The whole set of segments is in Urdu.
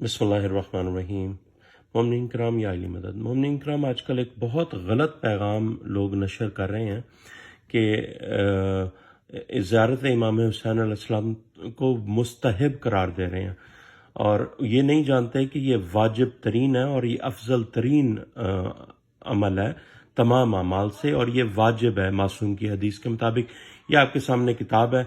بسم اللہ الرحمن الرحیم۔ مومنین کرام یا علی مدد۔ مومنین کرام، آج کل ایک بہت غلط پیغام لوگ نشر کر رہے ہیں کہ زیارت امام حسین علیہ السلام کو مستحب قرار دے رہے ہیں، اور یہ نہیں جانتے کہ یہ واجب ترین ہے اور یہ افضل ترین عمل ہے تمام اعمال سے، اور یہ واجب ہے معصوم کی حدیث کے مطابق۔ یہ آپ کے سامنے کتاب ہے،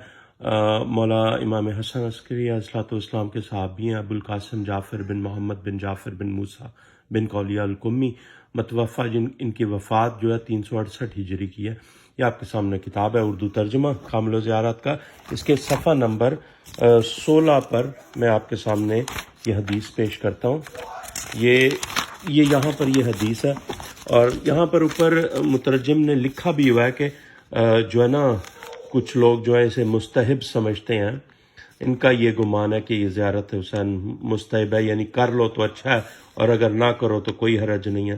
مولا امام حسن عسکری علیہ السلام کے صحابی ہیں ابو القاسم جعفر بن محمد بن جعفر بن موسیٰ بن کولیہ القمی، متوفہ ان کی وفات جو ہے 368 ہجری کی ہے۔ یہ آپ کے سامنے کتاب ہے، اردو ترجمہ کامل و زیارت کا۔ اس کے صفحہ نمبر 16 پر میں آپ کے سامنے یہ حدیث پیش کرتا ہوں۔ یہ یہاں پر یہ حدیث ہے، اور یہاں پر اوپر مترجم نے لکھا بھی ہوا ہے کہ جو ہے نا، کچھ لوگ جو ہے اسے مستحب سمجھتے ہیں، ان کا یہ گمان ہے کہ یہ زیارت حسین مستحب ہے، یعنی کر لو تو اچھا ہے اور اگر نہ کرو تو کوئی حرج نہیں ہے۔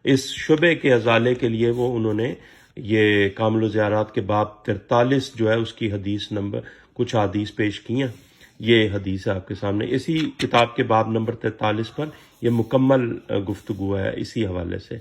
اس شبے کے ازالے کے لیے انہوں نے یہ کامل و زیارات کے باب 43 جو ہے اس کی حدیث نمبر کچھ حدیث پیش کی ہیں۔ یہ حدیث ہے آپ کے سامنے، اسی کتاب کے باب نمبر 43 پر یہ مکمل گفتگو ہے اسی حوالے سے۔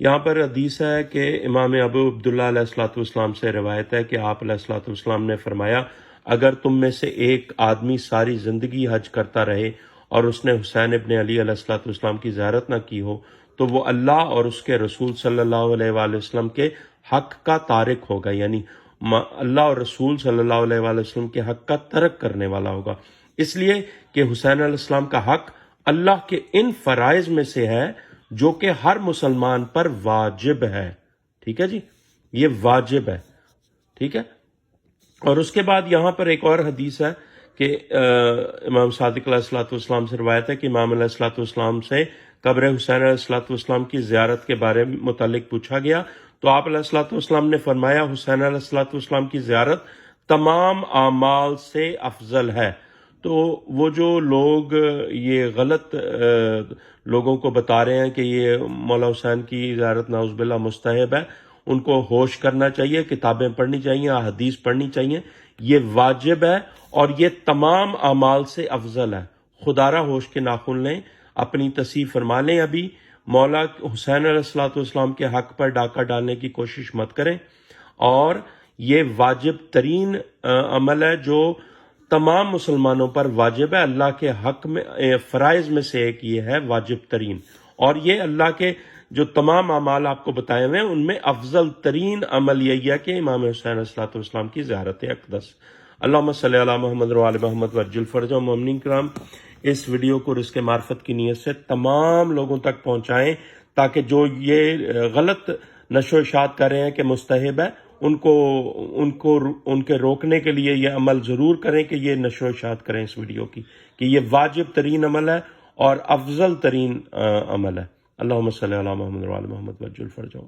یہاں پر حدیث ہے کہ امام ابو عبداللہ علیہ الصلوۃ والسلام سے روایت ہے کہ آپ علیہ الصلوۃ والسلام نے فرمایا، اگر تم میں سے ایک آدمی ساری زندگی حج کرتا رہے اور اس نے حسین ابن علی علیہ الصلوۃ والسلام کی زیارت نہ کی ہو تو وہ اللہ اور اس کے رسول صلی اللہ علیہ وآلہ وسلم کے حق کا تارک ہوگا، یعنی اللہ اور رسول صلی اللہ علیہ وآلہ وسلم کے حق کا ترک کرنے والا ہوگا، اس لیے کہ حسین علیہ السلام کا حق اللہ کے ان فرائض میں سے ہے جو کہ ہر مسلمان پر واجب ہے۔ ٹھیک ہے جی، یہ واجب ہے، ٹھیک ہے۔ اور اس کے بعد یہاں پر ایک اور حدیث ہے کہ امام صادق علیہ الصلوۃ والسلام سے روایت ہے کہ امام علیہ الصلوۃ والسلام سے قبر حسین علیہ الصلوۃ والسلام کی زیارت کے بارے میں متعلق پوچھا گیا تو آپ علیہ الصلوۃ والسلام نے فرمایا، حسین علیہ الصلوۃ والسلام کی زیارت تمام اعمال سے افضل ہے۔ تو وہ جو لوگ یہ غلط لوگوں کو بتا رہے ہیں کہ یہ مولا حسین کی زیارت نعوذ باللہ مستحب ہے، ان کو ہوش کرنا چاہیے، کتابیں پڑھنی چاہیے، حدیث پڑھنی چاہیے۔ یہ واجب ہے اور یہ تمام اعمال سے افضل ہے۔ خدا را ہوش کے ناخن لیں، اپنی تصحیح فرما لیں۔ ابھی مولا حسین علیہ الصلوۃ والسلام کے حق پر ڈاکہ ڈالنے کی کوشش مت کریں، اور یہ واجب ترین عمل ہے جو تمام مسلمانوں پر واجب ہے۔ اللہ کے حق میں فرائض میں سے ایک یہ ہے واجب ترین، اور یہ اللہ کے جو تمام اعمال آپ کو بتائے ہوئے ہیں ان میں افضل ترین عمل یہی ہے کہ امام حسین علیہ الصلوۃ والسلام کی زیارت اقدس۔ اللہم صلی علی محمد و علی محمد وعجل فرجہ۔ مومنین کرام، اس ویڈیو کو رزق معرفت کی نیت سے تمام لوگوں تک پہنچائیں تاکہ جو یہ غلط نشر و اشاعت کر رہے ہیں کہ مستحب ہے، ان کے روکنے کے لیے یہ عمل ضرور کریں کہ یہ نشر و اشاعت کریں اس ویڈیو کی، کہ یہ واجب ترین عمل ہے اور افضل ترین عمل ہے۔ اللہم صلی علی محمد و علی محمد وعجل فرجہ۔